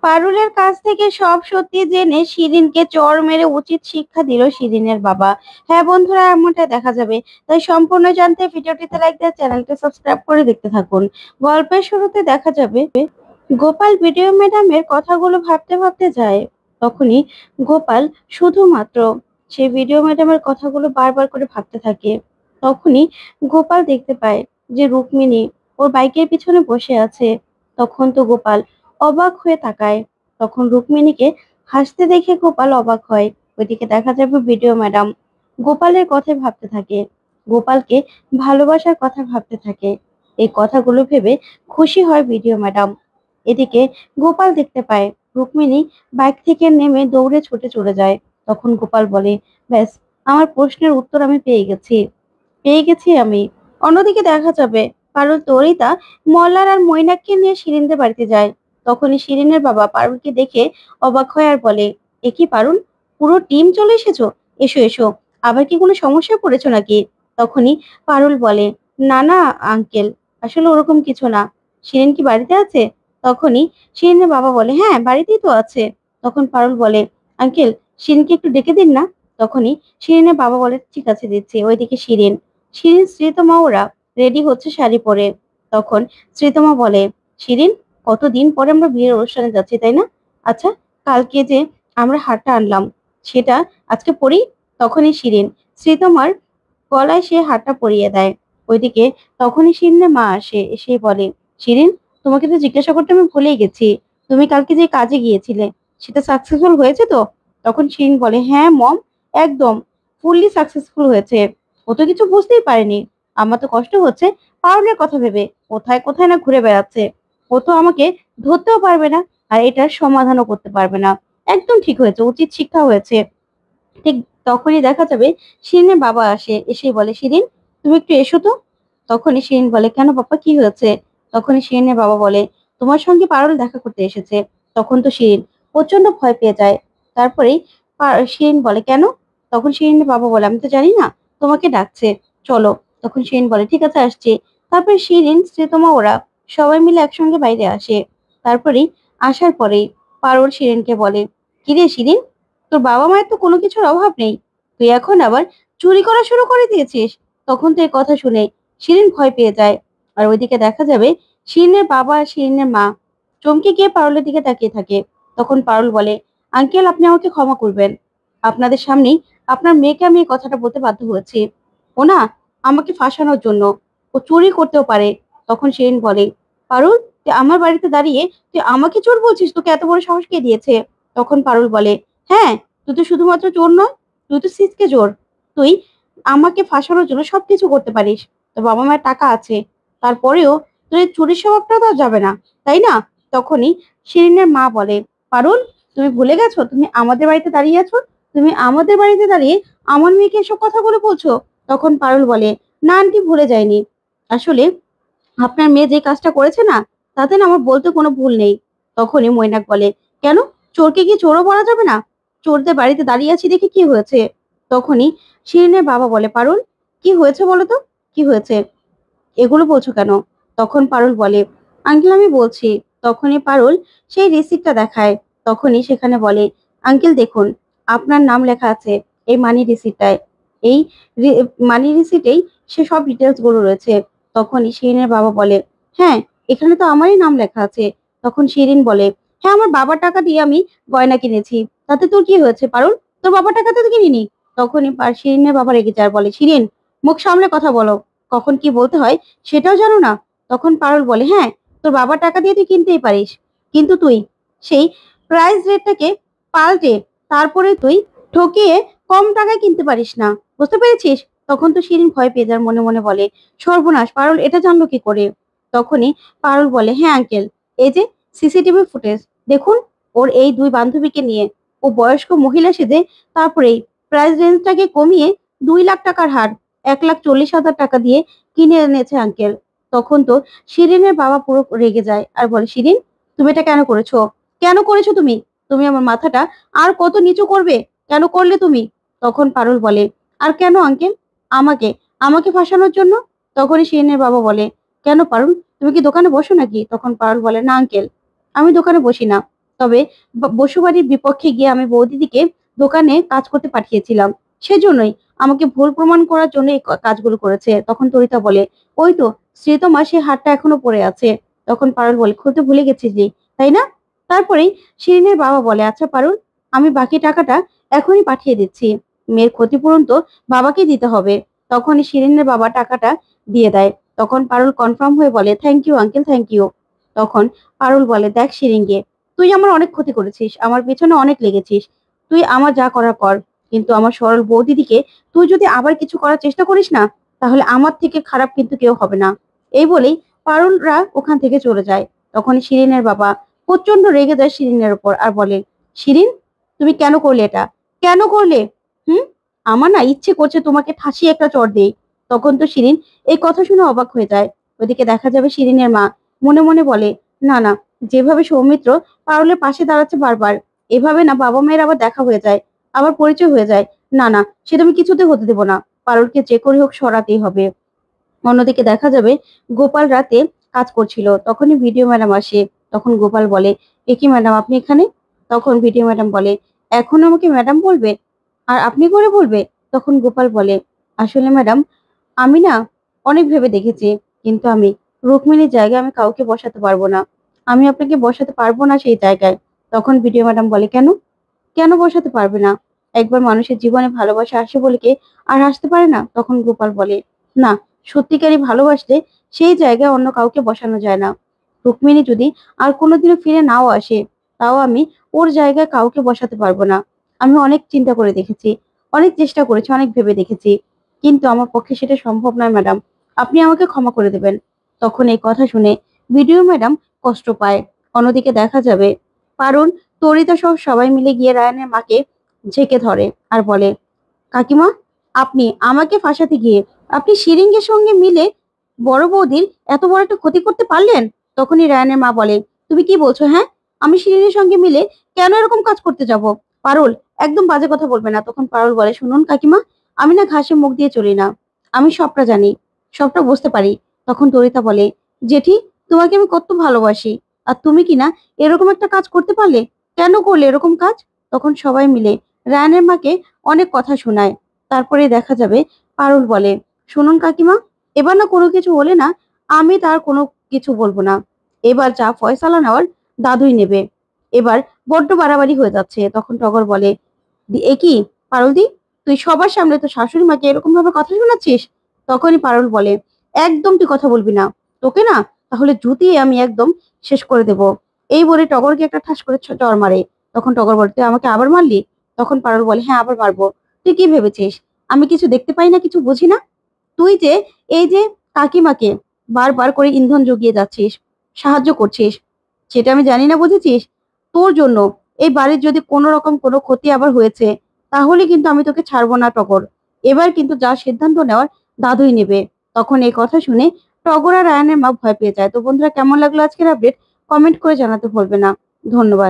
পারুলের কাছ থেকে সব সত্যি জেনে শিরিনকে চড় মেরে উচিত শিক্ষা দিল শিরিনের বাবা। হ্যাঁ বন্ধুরা, এমনটা দেখা যাবে। তাই সম্পূর্ণ জানতে ভিডিওটিতে লাইক দিয়ে চ্যানেলটি সাবস্ক্রাইব করে দেখতে থাকুন। গল্পের শুরুতে দেখা যাবে গোপাল ভিডিও ম্যাডামের কথাগুলো ভাবতে ভাবতে যায়। তখনই গোপাল শুধুমাত্র সে ভিডিও ম্যাডামের কথাগুলো বারবার করে ভাবতে থাকে। তখনই গোপাল দেখতে পায় যে রুক্মিণী ওর বাইকের পিছনে বসে আছে। তখন তো গোপাল অবাক হয়ে তাকায়। তখন রুক্মিণীকে হাসতে দেখে গোপাল অবাক হয়। ওইদিকে দেখা যাবে ভিডিও ম্যাডাম গোপালের কথা ভাবতে থাকে, গোপালকে ভালোবাসার কথা ভাবতে থাকে। এই কথাগুলো ভেবে খুশি হয় ভিডিও ম্যাডাম। এদিকে গোপাল দেখতে পায় রুক্মিণী বাইক থেকে নেমে দৌড়ে ছুটে চলে যায়। তখন গোপাল বলে, ব্যাস, আমার প্রশ্নের উত্তর আমি পেয়ে গেছি আমি। অন্যদিকে দেখা যাবে পারুল তরিতা মল্লার আর মৈনাককে নিয়ে শিরিনদের বাড়িতে যায়। তখনই শিরিনের বাবা পারুলকে দেখে অবাক হয় আর বলে, এ কি পারুল, পুরো টিম চলে এসেছো? এসো এসো, আবার কি কোনো সমস্যায় পড়েছো নাকি? তখনই পারুল বলে, না না আঙ্কেল, আসলে ওরকম কিছু না। শিরিন কি বাড়িতে আছে? তখনই শিরিনের বাবা বলে, হ্যাঁ বাড়িতেই তো আছে। তখন পারুল বলে, আঙ্কেল, শিরিনকে একটু ডেকে দিন না। তখনই শিরিনের বাবা বলে, ঠিক আছে দিচ্ছি। ওইদিকে শিরিন শ্রীতমা ওরা রেডি হচ্ছে শাড়ি পরে। তখন শ্রীতমা বলে, শিরিন, কতদিন পরে আমরা বিয়ের অনুষ্ঠানে যাচ্ছি তাই না? আচ্ছা, কালকে যে আমরা হারটা আনলাম সেটা আজকে পরি। তখনই শ্রীতমার গলায় সে হারটা পরিয়ে দেয়। ওইদিকে তখনই শিরিনের মা আসে, এসে বলে, শিরিন, তোমাকে তো জিজ্ঞাসা করতে আমি ভুলেই গেছি, তুমি কালকে যে কাজে গিয়েছিলে সেটা সাকসেসফুল হয়েছে তো? তখন শিরিন বলে, হ্যাঁ মম, একদম ফুললি সাকসেসফুল হয়েছে। ও তো কিছু বুঝতেই পারেনি। আমার তো কষ্ট হচ্ছে পারুলের কথা ভেবে, কোথায় কোথায় না ঘুরে বেড়াচ্ছে। ও তো আমাকে ধরতেও পারবে না, আর এটার সমাধানও করতে পারবে না। একদম ঠিক হয়েছে, উচিত শিক্ষা হয়েছে। ঠিক তখনই দেখা যাবে শিরিনের বাবা আসে, এসে বলে, শিরিন, তুমি একটু এসো তো। তখনই শিরিন বলে, কেন বাবা, কি হয়েছে? তখনই শিরিনের বাবা বলে, তোমার সঙ্গে পারুল দেখা করতে এসেছে। তখন তো শিরিন প্রচন্ড ভয় পেয়ে যায়। তারপরেই শিরিন বলে, কেন? তখন শিরিনের বাবা বলে, আমি তো জানি না, তোমাকে ডাকছে, চলো। তখন শিরিন বলে, ঠিক আছে আসছি। তারপরে শিরিন, শ্রীতমা ওরা সবাই মিলে একসঙ্গে বাইরে আসে। তারপরেই আসার পরেই পারুল শিরিনকে বলে, কিরে শিরিন, তোর বাবা মায়ের তো কোনো কিছুর অভাব নেই, তুই এখন আবার চুরি করা শুরু করে দিয়েছিস। তখন তো এই কথা শুনে শিরিন ভয় পেয়ে যায়। আর ওইদিকে দেখা যাবে শিরিনের বাবা আর শিরিনের মা চমকে গিয়ে পারুলের দিকে তাকিয়ে থাকে। তখন পারুল বলে, আঙ্কেল, আপনি আমাকে ক্ষমা করবেন, আপনাদের সামনেই আপনার মেয়েকে আমি এই কথাটা বলতে বাধ্য হয়েছি। ও না আমাকে ফাঁসানোর জন্য, ও চুরি করতেও পারে। তখন শিরিন বলে, পারুল, তুই আমার বাড়িতে দাঁড়িয়ে তুই আমাকে চোর বলছিস? তোকে এত বড় সাহস কে দিয়েছে? তখন পারুল বলে, হ্যাঁ, তুই তো শুধুমাত্র চোর নয়, তুই তো সিসকে চোর। তুই আমাকে ফাঁসানোর জন্য সবকিছু করতে পারিস, তোর বাবা মায়ের টাকা আছে, তারপরেও তোর এই চুরির স্বভাবটা তো আর যাবে না, তাই না? তখনই শিরিনের মা বলে, পারুল, তুমি ভুলে গেছো তুমি আমাদের বাড়িতে দাঁড়িয়ে আছো? তুমি আমাদের বাড়িতে দাঁড়িয়ে আমার মেয়েকে এসব কথাগুলো বলছো? তখন পারুল বলে, না আন্টি, ভুলে যায়নি। আসলে আপনার মেয়ে যে কাজটা করেছে না, তাতে না আমার বলতে কোনো ভুল নেই। তখনই মৈনাক বলে, কেন, চোরকে কি চোরও বলা যাবে না? চোরদের বাড়িতে দাঁড়িয়ে আছি দেখে কি হয়েছে? তখনই শিরিনের বাবা বলে, পারুল, কি হয়েছে বলো তো, কি হয়েছে, এগুলো বলছো কেন? তখন পারুল বলে, আঙ্কেল আমি বলছি। তখনই পারুল সেই রিসিপ্টটা দেখায়। তখনই সেখানে বলে, আঙ্কেল দেখুন, আপনার নাম লেখা আছে এই মানি রিসিপ্টটায়। এই মানি রিসিপ্টেই সে সব ডিটেলস গুলো রয়েছে। তখনই শিরিনের বাবা বলে, হ্যাঁ, এখানে তো আমারই নাম লেখা আছে। তখন শিরিন বলে, হ্যাঁ, আমার বাবার টাকা দিয়ে আমি গয়না কিনেছি, তাতে তোর কি হয়েছে পারুল, তোর বাবার টাকাতে তো কিনিনি। তখনই শিরিনের বাবা রেগে যায়, বলে, শিরিন, মুখ সামলে কথা বলো, কখন কি বলতে হয় সেটাও জানো না? তখন পারুল বলে, হ্যাঁ, তোর বাবার টাকা দিয়ে তুই কিনতেই পারিস, কিন্তু তুই সেই প্রাইস রেটটাকে পাল্টে তারপরে তুই ঠকিয়ে কম টাকায় কিনতে পারিস না, বুঝতে পেরেছিস? তখন তো শিরিন ভয় পেয়ে যার, মনে মনে বলে, সর্বনাশ, পারুল এটা জানলো কি করে? তখনই পারুল বলে, হ্যাঁ আঙ্কেল, এই যে সিসিটিভি ফুটেজ দেখুন, ওর এই দুই বান্ধবীকে নিয়ে ও বয়স্ক মহিলা সেজে তারপরে প্রাইস রেঞ্জটাকে কমিয়ে 2 লাখ টাকার হার 1,40,000 টাকা দিয়ে কিনে এনেছে আঙ্কেল। তখন তো শিরিনের বাবা পুরো রেগে যায় আর বলে, শিরিন, তুমি এটা কেন করেছো? কেন করেছো তুমি? তুমি আমার মাথাটা আর কত নিচু করবে? কেন করলে তুমি? তখন পারুল বলে, আর কেন আঙ্কেল, আমাকে আমাকে ফাঁসানোর জন্য? তখনই শিরিনের বাবা বলে, কেন পারুল, তুমি কি দোকানে বসো নাকি? তখন পারুল বলে, না আঙ্কেল, আমি দোকানে বসি না, তবে বসুবাড়ির বিপক্ষে গিয়ে আমি বৌদিদিকে দোকানে কাজ করতে পাঠিয়েছিলাম, সেজন্যই আমাকে ভুল প্রমাণ করার জন্য এই কাজগুলো করেছে। তখন তরিতা বলে, ওই তো শ্রীতমা সে হারটা এখনো পড়ে আছে। তখন পারুল বলে, খুলতে ভুলে গেছিস যে, তাই না? তারপরেই শিরিনের বাবা বলে, আচ্ছা পারুল, আমি বাকি টাকাটা এখনই পাঠিয়ে দিচ্ছি। মেয়ের ক্ষতিপূরণ তো বাবাকে দিতে হবে। তখনই শিরিনের বাবা টাকাটা দিয়ে দেয়। তখন পারুল কনফার্ম হয়ে বলে, thank you uncle, thank you. তখন পারুল বলে, দেখ শিরিনকে, তুই আমার অনেক ক্ষতি করেছিস, আমার পেছনে অনেক লেগেছিস, তুই আমার যা করার কর, কিন্তু আমার সরল বৌদিদিকে তুই যদি আবার কিছু করার চেষ্টা করিস না, তাহলে আমার থেকে খারাপ কিন্তু কেউ হবে না। এই বলেই পারুলরা ওখান থেকে চলে যায়। তখন শিরিনের বাবা প্রচন্ড রেগে যায় শিরিনের উপর আর বলে, শিরিন, তুমি কেন করলে এটা? কেন করলে? হুম, আমার না ইচ্ছে করছে তোমাকে ঠাসিয়ে একটা চড় দেই। তখন তো শিরিন এই কথা শুনে অবাক হয়ে যায়। ওদিকে দেখা যাবে শিরিনের মা মনে মনে বলে, না না, যেভাবে সৌমিত্র পারুলের পাশে দাঁড়াচ্ছে বারবার, এভাবে না বাবা মায়ের আবার দেখা হয়ে যায়, আবার পরিচয় হয়ে যায়। না না, সেটা আমি কিছুতে হতে দেবো না। পারুলকে যে করে হোক সরাতেই হবে। অন্যদিকে দেখা যাবে গোপাল রাতে কাজ করছিল, তখনই ভিডিও ম্যাডাম আসে। তখন গোপাল বলে, এ কি ম্যাডাম, আপনি এখানে? তখন ভিডিও ম্যাডাম বলে, এখন আমাকে ম্যাডাম বলবে আর আপনি করে বলবে? তখন গোপাল বলে, আসলে ম্যাডাম, আমি না অনেক ভেবে দেখেছি, কিন্তু আমি রুক্মিণীর জায়গায় আমি কাউকে বসাতে পারবো না। আমি আপনাকে বসাতে পারবো না সেই জায়গায়। তখন ভিডিও ম্যাডাম বলে, কেন? কেন বসাতে পারবে না? একবার মানুষের জীবনে ভালোবাসা আসে বলে কি আর আসতে পারে না? তখন গোপাল বলে, না, সত্যিকারই ভালোবাসলে সেই জায়গায় অন্য কাউকে বসানো যায় না। রুক্মিণী যদি আর কোনোদিনও ফিরে নাও আসে, তাও আমি ওর জায়গায় কাউকে বসাতে পারবো না। আমি অনেক চিন্তা করে দেখেছি, অনেক চেষ্টা করেছি, অনেক ভেবে দেখেছি, কিন্তু আমার পক্ষে সেটা সম্ভব নয় ম্যাডাম। আপনি আমাকে ক্ষমা করে দেবেন। তখন এই কথা শুনে ভিডিও ম্যাডাম কষ্ট পায়। অন্যদিকে দেখা যাবে পারুল, তরিতা সহ সবাই মিলে গিয়ে রায়ানের মাকে ঝেঁকে ধরে আর বলে, কাকিমা, আপনি আমাকে ফাঁসাতে গিয়ে আপনি শিরিঙ্গের সঙ্গে মিলে বড় বৌদির এত বড় একটা ক্ষতি করতে পারলেন? তখনই রায়ানের মা বলে, তুমি কি বলছো? হ্যাঁ, আমি শিরিনের সঙ্গে মিলে কেন এরকম কাজ করতে যাব? পারুল, একদম বাজে কথা বলবে না। তখন পারুল বলে, শুনুন কাকিমা, আমি না ঘাসে মুখ দিয়ে চলি না, আমি সবটা জানি, সবটা বুঝতে পারি। তখন তরিতা বলে, জেঠি, তোমাকে আমি কত ভালোবাসি, আর তুমি কি না এরকম একটা কাজ করতে পারলে? কেন করলে এরকম কাজ? তখন সবাই মিলে রায়ানের মাকে অনেক কথা শোনায়। তারপরে দেখা যাবে পারুল বলে, শুনুন কাকিমা, এবার না কোনো কিছু হলে না আমি তার কোনো কিছু বলবো না। এবার যা ফয়সালা নেওয়ার দাদুই নেবে। এবার বড্ড বাড়াবাড়ি হয়ে যাচ্ছে। তখন টগর বলে, এ কি পারুল দি, তুই সবার সামনে তো শাশুড়ি মাকে এরকম ভাবে কথা শোনাচ্ছিস? তখনই পারুল বলে, একদম তুই কথা বলবি না, তোকে না তাহলে জুতিয়ে আমি একদম শেষ করে দেব। এই বলে টগরকে একটা ঠাস করে চড় মারে। তখন টগর বলে, তুই আমাকে আবার মারলি? তখন পারুল বলে, হ্যাঁ, আবার মারবো। তুই কি ভেবেছিস আমি কিছু দেখতে পাই না, কিছু বুঝি না? তুই যে এই যে কাকিমাকে বারবার করে ইন্ধন জুগিয়ে যাচ্ছিস, সাহায্য করছিস, সেটা আমি জানি না বুঝেছিস? তোর জন্য এই বাড়ির যদি কোনো রকম কোনো ক্ষতি আবার হয়েছে, তাহলে কিন্তু আমি তোকে ছাড়বো না টগর। এবার কিন্তু যা সিদ্ধান্ত নেওয়ার দাদুই নেবে। তখন এই কথা শুনে টগর আর রায়ানের মা ভয় পেয়ে যায়। তো বন্ধুরা, কেমন লাগলো আজকের আপডেট? কমেন্ট করে জানাতে ভুলবে না। ধন্যবাদ।